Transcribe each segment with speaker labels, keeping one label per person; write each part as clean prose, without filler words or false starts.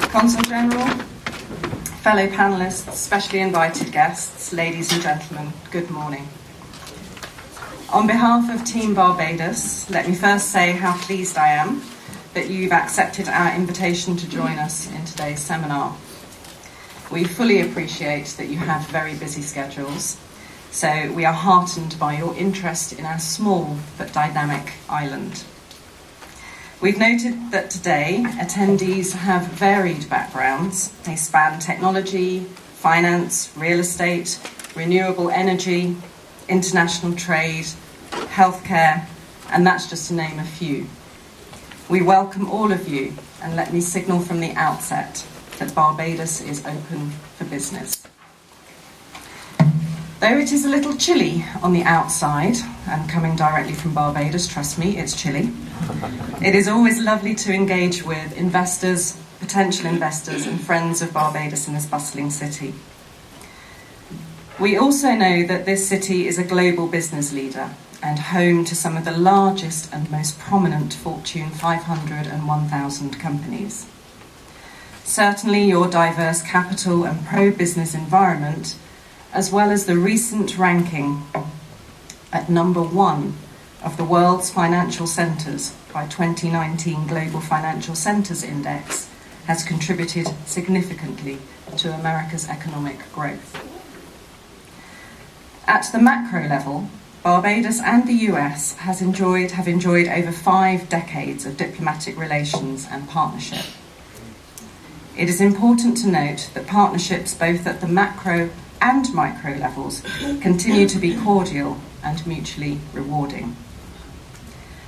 Speaker 1: Consul General, fellow panellists, specially invited guests, ladies and gentlemen, good morning. On behalf of Team Barbados, let me first say how pleased I am that you've accepted our invitation to join us in today's seminar. We fully appreciate that you have very busy schedules, so we are heartened by your interest in our small but dynamic island. We've noted that today attendees have varied backgrounds. They span technology, finance, real estate, renewable energy, international trade, healthcare, and that's just to name a few. We welcome all of you, and let me signal from the outset that Barbados is open for business. Though it is a little chilly on the outside, and coming directly from Barbados, trust me, it's chilly, it is always lovely to engage with investors, potential investors, and friends of Barbados in this bustling city. We also know that this city is a global business leader and home to some of the largest and most prominent Fortune 500 and 1000 companies. Certainly your diverse capital and pro-business environment, as well as the recent ranking at number 1 of the world's financial centres by 2019 Global Financial Centres Index, has contributed significantly to America's economic growth. At the macro level, Barbados and the US have enjoyed over 5 decades of diplomatic relations and partnership. It is important to note that partnerships both at the macro and micro levels continue to be cordial and mutually rewarding.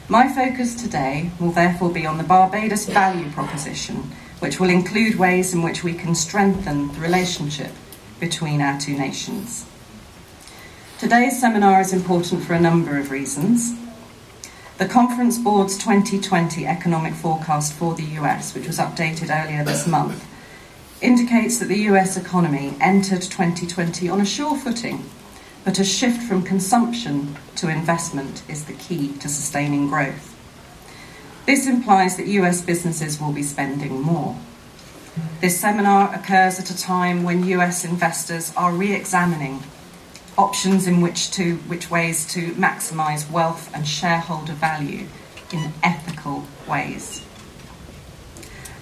Speaker 1: My focus today will therefore be on the Barbados value proposition, which will include ways in which we can strengthen the relationship between our two nations. Today's seminar is important for a number of reasons. The Conference Board's 2020 economic forecast for the US, which was updated earlier this month, indicates that the US economy entered 2020 on a sure footing, but a shift from consumption to investment is the key to sustaining growth. This implies that US businesses will be spending more. This seminar occurs at a time when US investors are re-examining options in which ways to maximise wealth and shareholder value in ethical ways.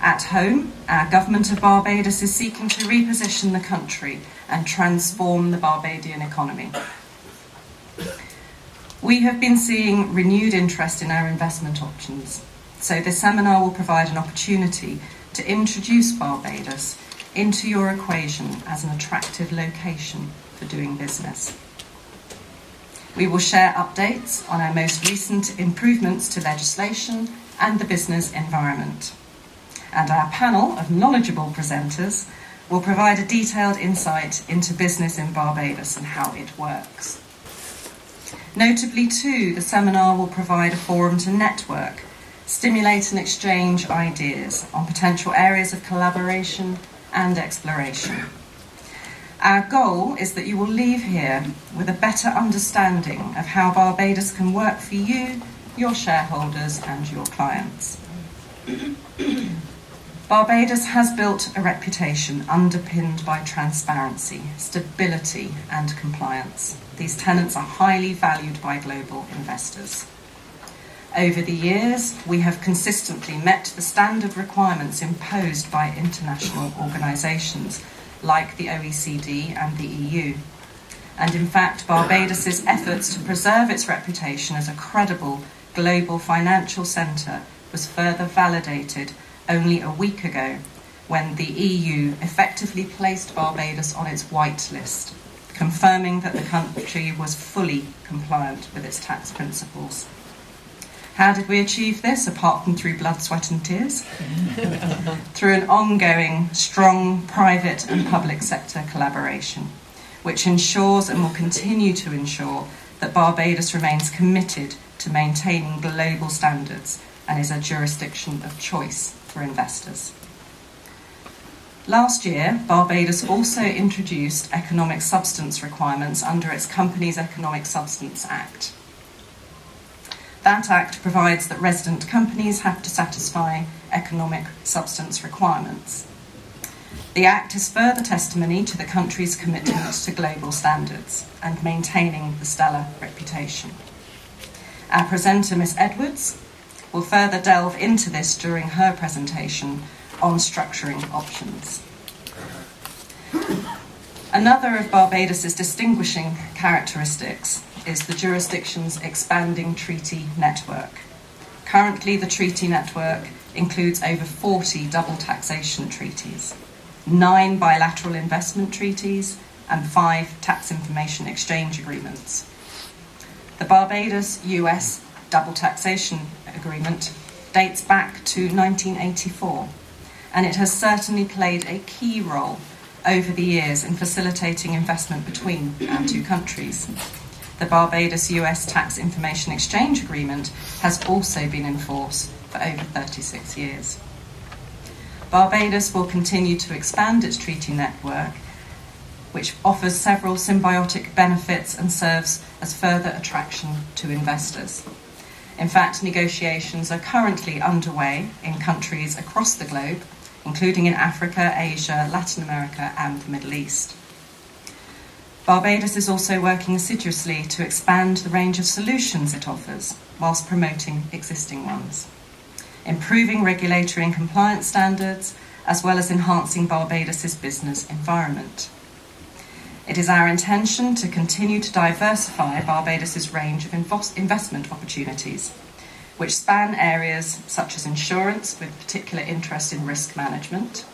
Speaker 1: At home, our government of Barbados is seeking to reposition the country and transform the Barbadian economy. We have been seeing renewed interest in our investment options, so this seminar will provide an opportunity to introduce Barbados into your equation as an attractive location for doing business. We will share updates on our most recent improvements to legislation and the business environment. And our panel of knowledgeable presenters will provide a detailed insight into business in Barbados and how it works. Notably too, the seminar will provide a forum to network, stimulate and exchange ideas on potential areas of collaboration and exploration. Our goal is that you will leave here with a better understanding of how Barbados can work for you, your shareholders, and your clients. Barbados has built a reputation underpinned by transparency, stability, and compliance. These tenets are highly valued by global investors. Over the years, we have consistently met the standard requirements imposed by international organisations like the OECD and the EU. And in fact, Barbados's efforts to preserve its reputation as a credible global financial centre was further validated only a week ago when the EU effectively placed Barbados on its white list, confirming that the country was fully compliant with its tax principles. How did we achieve this, apart from through blood, sweat and tears? Through an ongoing, strong private and public sector collaboration, which ensures and will continue to ensure that Barbados remains committed to maintaining global standards and is a jurisdiction of choice for investors. Last year, Barbados also introduced economic substance requirements under its Companies Economic Substance Act. That Act provides that resident companies have to satisfy economic substance requirements. The Act is further testimony to the country's commitment to global standards and maintaining the stellar reputation. Our presenter, Miss Edwards, will further delve into this during her presentation on structuring options. Another of Barbados's distinguishing characteristics is the jurisdiction's expanding treaty network. Currently, the treaty network includes over 40 double taxation treaties, 9 bilateral investment treaties, and 5 tax information exchange agreements. The Barbados-US double taxation agreement dates back to 1984, and it has certainly played a key role over the years in facilitating investment between our two countries. The Barbados-US Tax Information Exchange Agreement has also been in force for over 36 years. Barbados will continue to expand its treaty network, which offers several symbiotic benefits and serves as further attraction to investors. In fact, negotiations are currently underway in countries across the globe, including in Africa, Asia, Latin America, and the Middle East. Barbados is also working assiduously to expand the range of solutions it offers, whilst promoting existing ones, improving regulatory and compliance standards, as well as enhancing Barbados's business environment. It is our intention to continue to diversify Barbados's range of investment opportunities, which span areas such as insurance, with particular interest in risk management,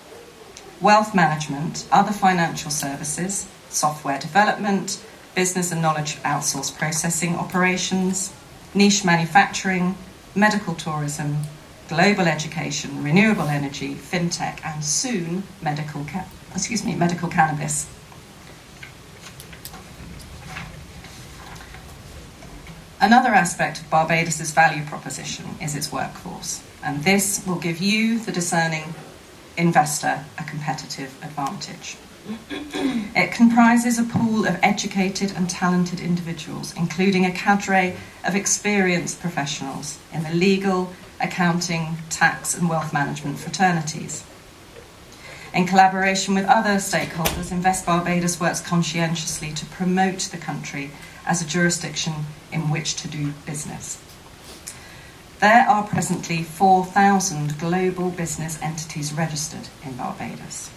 Speaker 1: wealth management, other financial services, software development, business and knowledge outsource processing operations, niche manufacturing, medical tourism, global education, renewable energy, fintech, and soon medical cannabis. Another aspect of Barbados's value proposition is its workforce, and this will give you, the discerning investor, a competitive advantage. It comprises a pool of educated and talented individuals, including a cadre of experienced professionals in the legal, accounting, tax, and wealth management fraternities. In collaboration with other stakeholders, Invest Barbados works conscientiously to promote the country as a jurisdiction in which to do business. There are presently 4,000 global business entities registered in Barbados.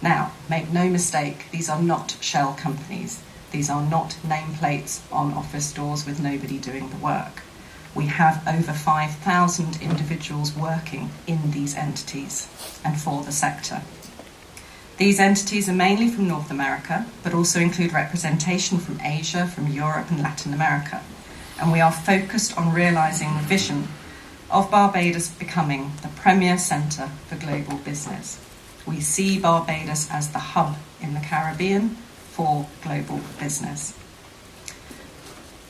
Speaker 1: Now, make no mistake, these are not shell companies. These are not nameplates on office doors with nobody doing the work. We have over 5,000 individuals working in these entities and for the sector. These entities are mainly from North America, but also include representation from Asia, from Europe and Latin America. And we are focused on realising the vision of Barbados becoming the premier centre for global business. We see Barbados as the hub in the Caribbean for global business.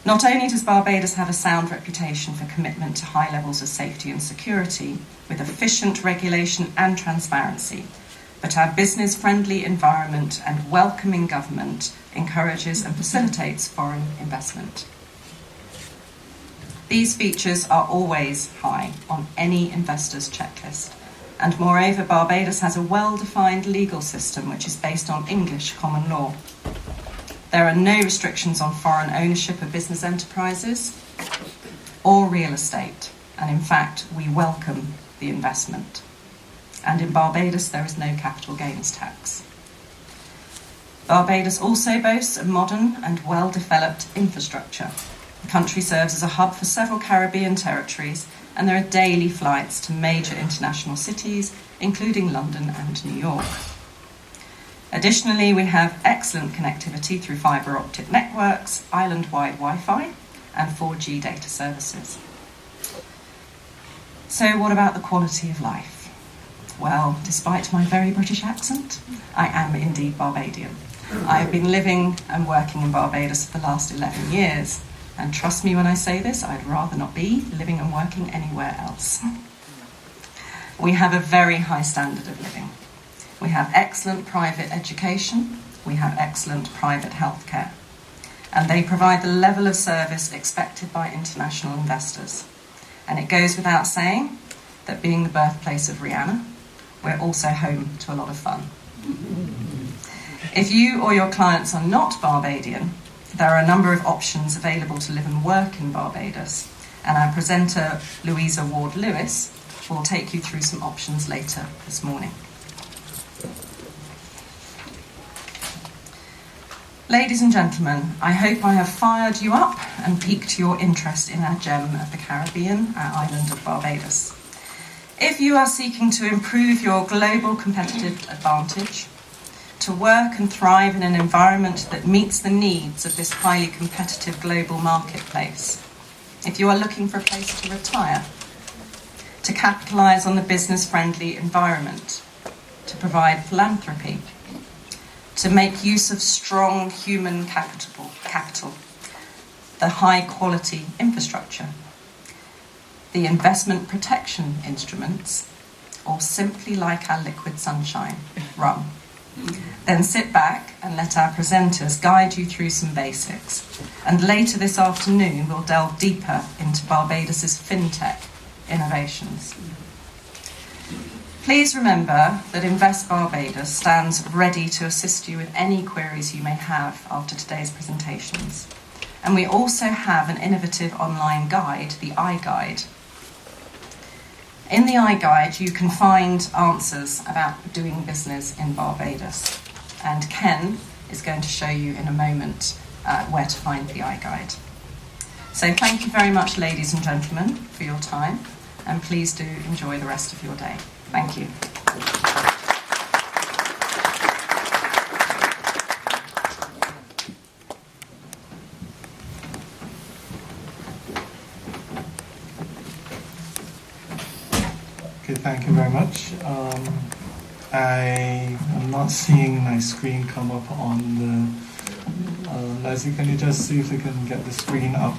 Speaker 1: Not only does Barbados have a sound reputation for commitment to high levels of safety and security, with efficient regulation and transparency, but our business-friendly environment and welcoming government encourages and facilitates foreign investment. These features are always high on any investor's checklist, and moreover, Barbados has a well-defined legal system which is based on English common law. There are no restrictions on foreign ownership of business enterprises or real estate, and in fact, we welcome the investment. And in Barbados, there is no capital gains tax. Barbados also boasts a modern and well-developed infrastructure. The country serves as a hub for several Caribbean territories, and there are daily flights to major international cities, including London and New York. Additionally, we have excellent connectivity through fibre optic networks, island-wide Wi-Fi, and 4G data services. So what about the quality of life? Well, despite my very British accent, I am indeed Barbadian. I have been living and working in Barbados for the last 11 years, and trust me when I say this, I'd rather not be living and working anywhere else. We have a very high standard of living. We have excellent private education, we have excellent private healthcare, and they provide the level of service expected by international investors. And it goes without saying that being the birthplace of Rihanna, we're also home to a lot of fun. If you or your clients are not Barbadian, there are a number of options available to live and work in Barbados, and our presenter, Louisa Ward-Lewis, will take you through some options later this morning. Ladies and gentlemen, I hope I have fired you up and piqued your interest in our gem of the Caribbean, our island of Barbados. If you are seeking to improve your global competitive advantage, to work and thrive in an environment that meets the needs of this highly competitive global marketplace, if you are looking for a place to retire, to capitalise on the business-friendly environment, to provide philanthropy, to make use of strong human capital, the high-quality infrastructure, the investment protection instruments, or simply like our liquid sunshine, rum, then sit back and let our presenters guide you through some basics. And later this afternoon, we'll delve deeper into Barbados's fintech innovations. Please remember that Invest Barbados stands ready to assist you with any queries you may have after today's presentations. And we also have an innovative online guide, the iGuide. In the iGuide, you can find answers about doing business in Barbados. And Ken is going to show you in a moment where to find the iGuide. So thank you very much, ladies and gentlemen, for your time. And please do enjoy the rest of your day. Thank you.
Speaker 2: Okay, thank you very much. I am not seeing my screen come up on the... Leslie, can you just see if we can get the screen up?